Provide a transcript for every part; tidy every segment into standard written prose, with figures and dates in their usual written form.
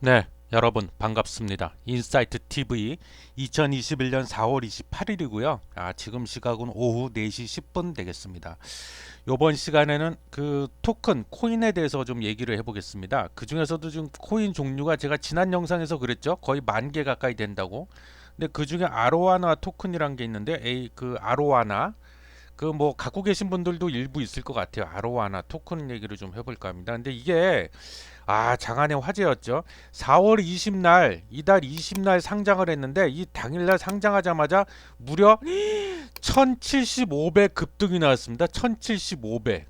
네, 여러분 반갑습니다. 인사이트 TV 2021년 4월 28일이고요. 지금 시각은 오후 4시 10분 되겠습니다. 이번 시간에는 그 토큰 코인에 대해서 좀 얘기를 해보겠습니다. 그 중에서도 지금 코인 종류가 제가 지난 영상에서 그랬죠. 거의 10,000개 가까이 된다고. 근데 그 중에 아로하나 토큰이란 게 있는데, 그 아로하나 그 뭐 갖고 계신 분들도 일부 있을 것 같아요. 아로하나 토큰 얘기를 좀 해볼까 합니다. 근데 이게 장안의 화제였죠. 4월 20날, 이달 20날 상장을 했는데 이 당일날 상장하자마자 무려 1075배 급등이 나왔습니다. 1075배.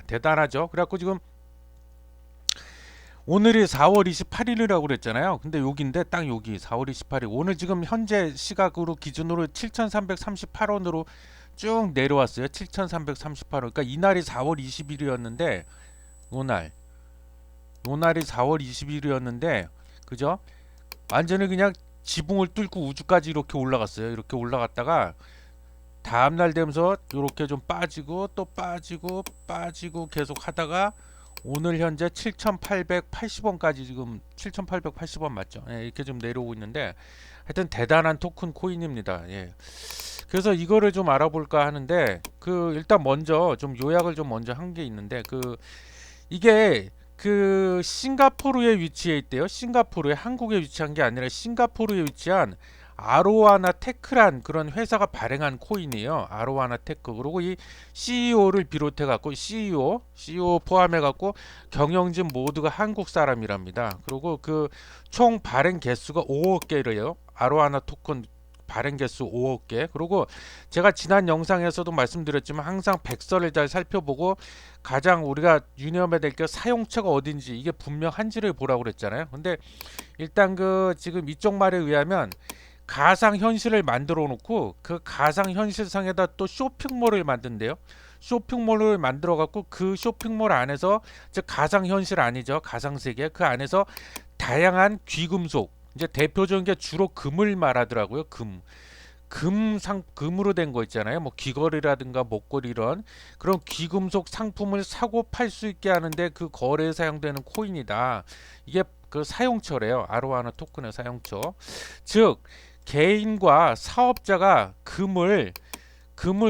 대단하죠. 그래갖고 지금 오늘이 4월 28일이라고 그랬잖아요. 근데 여기인데 딱 여기 4월 28일. 오늘 지금 현재 시각으로 기준으로 7,338원으로 쭉 내려왔어요. 7,338원. 그러니까 이날이 4월 20일이었는데 오날 노날이 4월 20일이었는데 그죠? 완전히 그냥 지붕을 뚫고 우주까지 이렇게 올라갔어요. 이렇게 올라갔다가 다음날 되면서 이렇게 좀 빠지고 또 빠지고 빠지고 계속 하다가 오늘 현재 7,880원까지 지금 7,880원 맞죠? 예, 이렇게 좀 내려오고 있는데 하여튼 대단한 토큰 코인입니다. 예. 그래서 이거를 좀 알아볼까 하는데 그 일단 먼저 좀 요약을 좀 먼저 한 게 있는데 그 이게 그 싱가포르에 위치해 있대요. 싱가포르에 한국에 위치한 게 아니라 싱가포르에 위치한 아로하나 테크란 그런 회사가 발행한 코인이에요. 아로하나 테크. 그리고 이 CEO를 비롯해 갖고 CEO 포함해 갖고 경영진 모두가 한국 사람이랍니다. 그리고 그 총 발행 개수가 5억 개래요. 아로하나 토큰 발행 개수 5억 개. 그리고 제가 지난 영상에서도 말씀드렸지만 항상 백서를 잘 살펴보고 가장 우리가 유념해야 될 게 사용처가 어딘지 이게 분명한지를 보라고 그랬잖아요. 근데 일단 그 지금 이쪽 말에 의하면 가상 현실을 만들어 놓고 그 가상 현실상에다 또 쇼핑몰을 만든대요. 쇼핑몰을 만들어 갖고 그 쇼핑몰 안에서 즉 가상 현실 아니죠. 가상 세계 그 안에서 다양한 귀금속 이제 대표적인 게 주로 금을 말하더라고요. 금으로 된 거 있잖아요. 뭐 귀걸이라든가 목걸이 이런 그런 귀금속 상품을 사고 팔 수 있게 하는데 그 거래에 사용되는 코인이다. 이게 그 사용처래요. 아로하나 토큰의 사용처. 즉 개인과 사업자가 금을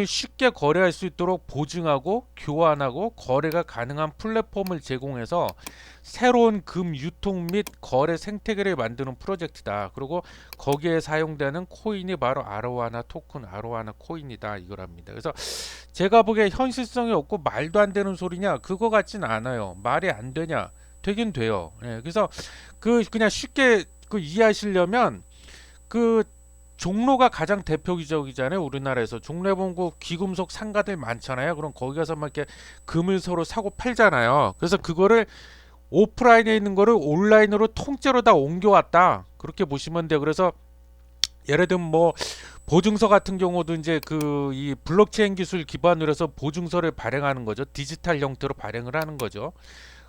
쉽게 거래할 수 있도록 보증하고 교환하고 거래가 가능한 플랫폼을 제공해서 새로운 금 유통 및 거래 생태계를 만드는 프로젝트다. 그리고 거기에 사용되는 코인이 바로 아로하나 토큰, 아로하나 코인이다 이거랍니다. 그래서 제가 보기에 현실성이 없고 말도 안 되는 소리냐? 그거 같진 않아요. 말이 안 되냐? 되긴 돼요. 예, 그래서 그냥 쉽게 그 이해하시려면 그 종로가 가장 대표적이잖아요. 우리나라에서 종로에 보면 그 귀금속 상가들 많잖아요. 그럼 거기 가서 막 이렇게 금을 서로 사고 팔잖아요. 그래서 그거를 오프라인에 있는 거를 온라인으로 통째로 다 옮겨왔다. 그렇게 보시면 돼요. 그래서 예를 들면 뭐 보증서 같은 경우도 이제 그 이 블록체인 기술 기반으로 해서 보증서를 발행하는 거죠. 디지털 형태로 발행을 하는 거죠.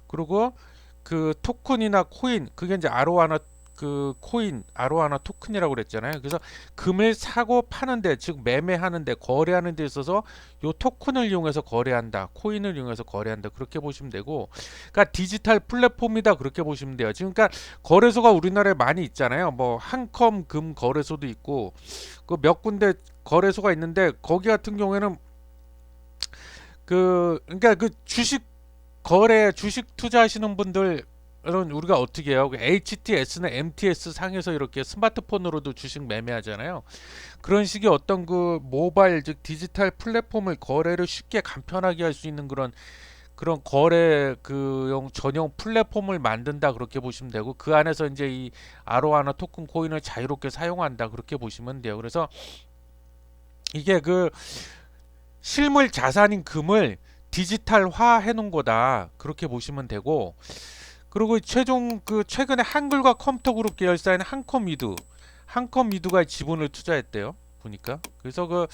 그리고 그 토큰이나 코인 그게 이제 아로하나 그 코인 아로하나 토큰이라고 그랬잖아요. 그래서 금을 사고 파는데 즉 매매하는데 거래하는 데 있어서 요 토큰을 이용해서 거래한다. 코인을 이용해서 거래한다. 그렇게 보시면 되고 그러니까 디지털 플랫폼이다. 그렇게 보시면 돼요. 지금 그러니까 거래소가 우리나라에 많이 있잖아요. 뭐 한컴 금 거래소도 있고 그 몇 군데 거래소가 있는데 거기 같은 경우에는 그러니까 그 주식 투자하시는 분들은 우리가 어떻게 해요? HTS나 MTS 상에서 이렇게 스마트폰으로도 주식 매매하잖아요. 그런 식의 어떤 그 모바일 즉 디지털 플랫폼을 거래를 쉽게 간편하게 할 수 있는 그런 거래 그용 전용 플랫폼을 만든다 그렇게 보시면 되고 그 안에서 이제 이 아로하나 토큰 코인을 자유롭게 사용한다 그렇게 보시면 돼요. 그래서 이게 그 실물 자산인 금을 디지털화 해놓은 거다 그렇게 보시면 되고 그리고 최종 그 최근에 한글과 컴퓨터 그룹 계열사인 한컴미두가 지분을 투자했대요 보니까 그래서 그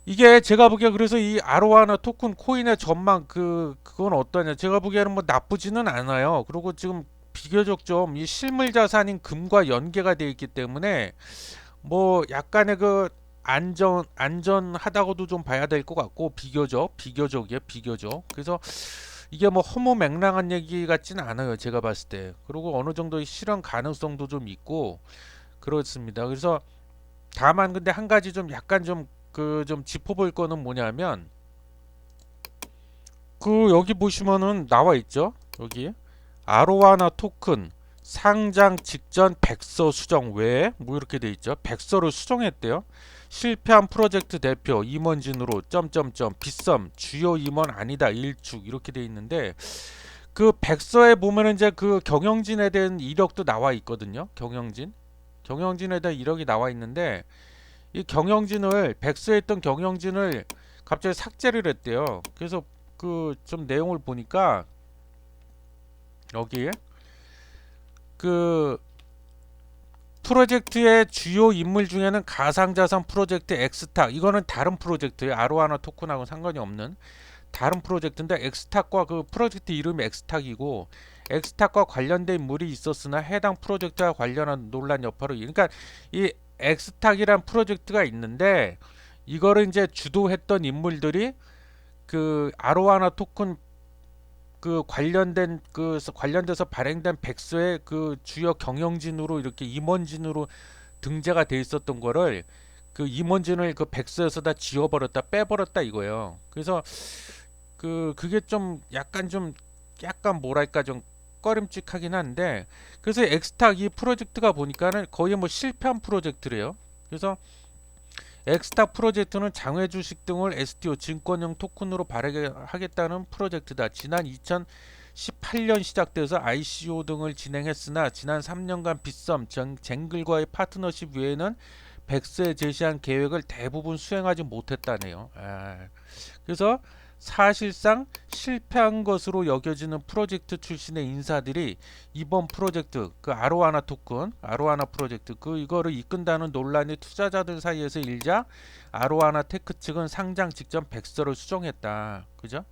이게 제가 보기에 그래서 이 아로하나 토큰 코인의 전망 그건 어떠냐 제가 보기에는 뭐 나쁘지는 않아요 그리고 지금 비교적 좀 이 실물 자산인 금과 연계가 되어 있기 때문에 뭐 약간의 그 안전하다고도 좀 봐야 될 것 같고 비교적이에요 비교적 그래서 이게 뭐 허무맹랑한 얘기 같지는 않아요. 제가 봤을 때. 그리고 어느 정도 실현 가능성도 좀 있고 그렇습니다. 그래서 다만 근데 한 가지 좀 약간 좀 좀 짚어볼 거는 뭐냐면 여기 보시면은 나와 있죠. 여기 아로하나 토큰 상장 직전 백서 수정 외에 뭐 이렇게 돼 있죠. 백서를 수정했대요. 실패한 프로젝트 대표 임원진으로 점점점 빗썸 주요 임원 아니다 일축 이렇게 돼 있는데 그 백서에 보면은 이제 그 경영진에 대한 이력도 나와 있거든요. 경영진에 대한 이력이 나와 있는데 이 경영진을 백서에 있던 경영진을 갑자기 삭제를 했대요. 그래서 그 좀 내용을 보니까 여기에 그 프로젝트의 주요 인물 중에는 가상자산 프로젝트 엑스탁 이거는 다른 프로젝트예요. 아로하나 토큰하고는 상관이 없는 다른 프로젝트인데 엑스탁과 그 프로젝트 이름이 엑스탁이고 엑스탁과 관련된 인물이 있었으나 해당 프로젝트와 관련한 논란 여파로 그러니까 이 엑스탁이란 프로젝트가 있는데 이거를 이제 주도했던 인물들이 그 아로하나 토큰 그 관련돼서 발행된 백서의 그 주요 경영진으로 이렇게 임원진으로 등재가 돼 있었던 거를 그 임원진을 그 백서에서 다 지워버렸다 빼버렸다 이거예요. 그래서 그게 좀 약간 뭐랄까 좀 꺼림칙하긴 한데 그래서 엑스탁 이 프로젝트가 보니까는 거의 뭐 실패한 프로젝트래요. 그래서 엑스탁 프로젝트는 장외 주식 등을 STO 증권형 토큰으로 발행하겠다는 프로젝트다. 지난 2018년 시작돼서 ICO 등을 진행했으나 지난 3년간 빗썸, 쟁글과의 파트너십 외에는 백서에 제시한 계획을 대부분 수행하지 못했다네요. 그래서 사실상 실패한 것으로 여겨지는 프로젝트 출신의 인사들이 이번 프로젝트 그 아로하나 토큰 아로하나 프로젝트 이거를 이끈다는 논란이 투자자들 사이에서 일자 아로하나 테크 측은 상장 직전 백서를 수정했다. 그죠?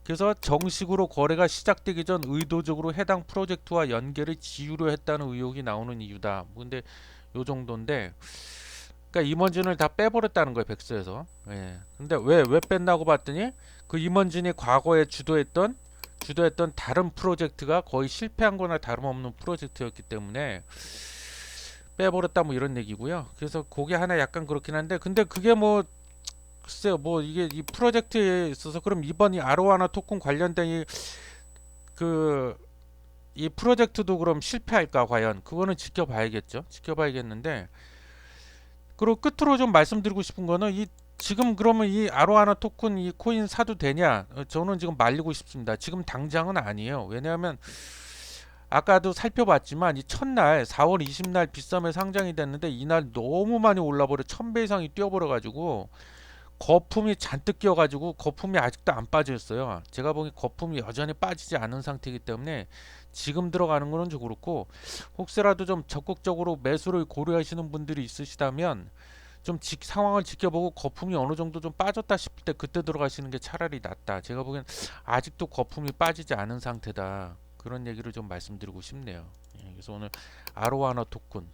그래서 정식으로 거래가 시작되기 전 의도적으로 해당 프로젝트와 연계를 지우려 했다는 의혹이 나오는 이유다. 근데 요 정도인데 그러니까 임원진을 다 빼버렸다는 거예요 백서에서. 예. 근데 왜 뺐나고 봤더니 그 임원진이 과거에 주도했던 다른 프로젝트가 거의 실패한 거나 다름없는 프로젝트였기 때문에 빼버렸다 뭐 이런 얘기고요. 그래서 그게 하나 약간 그렇긴 한데 근데 그게 뭐 글쎄요 뭐 이게 이 프로젝트에 있어서 그럼 이번 이 아로하나 토큰 관련된 이 프로젝트도 그럼 실패할까 과연 그거는 지켜봐야겠죠. 지켜봐야겠는데 그리고 끝으로 좀 말씀드리고 싶은 거는 지금 그러면 이 아로하나 토큰 이 코인 사도 되냐? 저는 지금 말리고 싶습니다. 지금 당장은 아니에요. 왜냐하면 아까도 살펴봤지만 이 첫날 4월 20날 빗썸에 상장이 됐는데 이날 너무 많이 올라버려 1000배 이상이 뛰어버려 가지고 거품이 잔뜩 끼어가지고 거품이 아직도 안 빠졌어요. 제가 보기 거품이 여전히 빠지지 않은 상태이기 때문에 지금 들어가는 거는 좀 그렇고 혹시라도 좀 적극적으로 매수를 고려하시는 분들이 있으시다면 좀 상황을 지켜보고 거품이 어느 정도 좀 빠졌다 싶을 때 그때 들어가시는 게 차라리 낫다. 제가 보기엔 아직도 거품이 빠지지 않은 상태다. 그런 얘기를 좀 말씀드리고 싶네요. 그래서 오늘 아로하나 토큰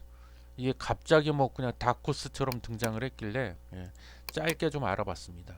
이게 갑자기 뭐 그냥 다코스처럼 등장을 했길래 짧게 좀 알아봤습니다.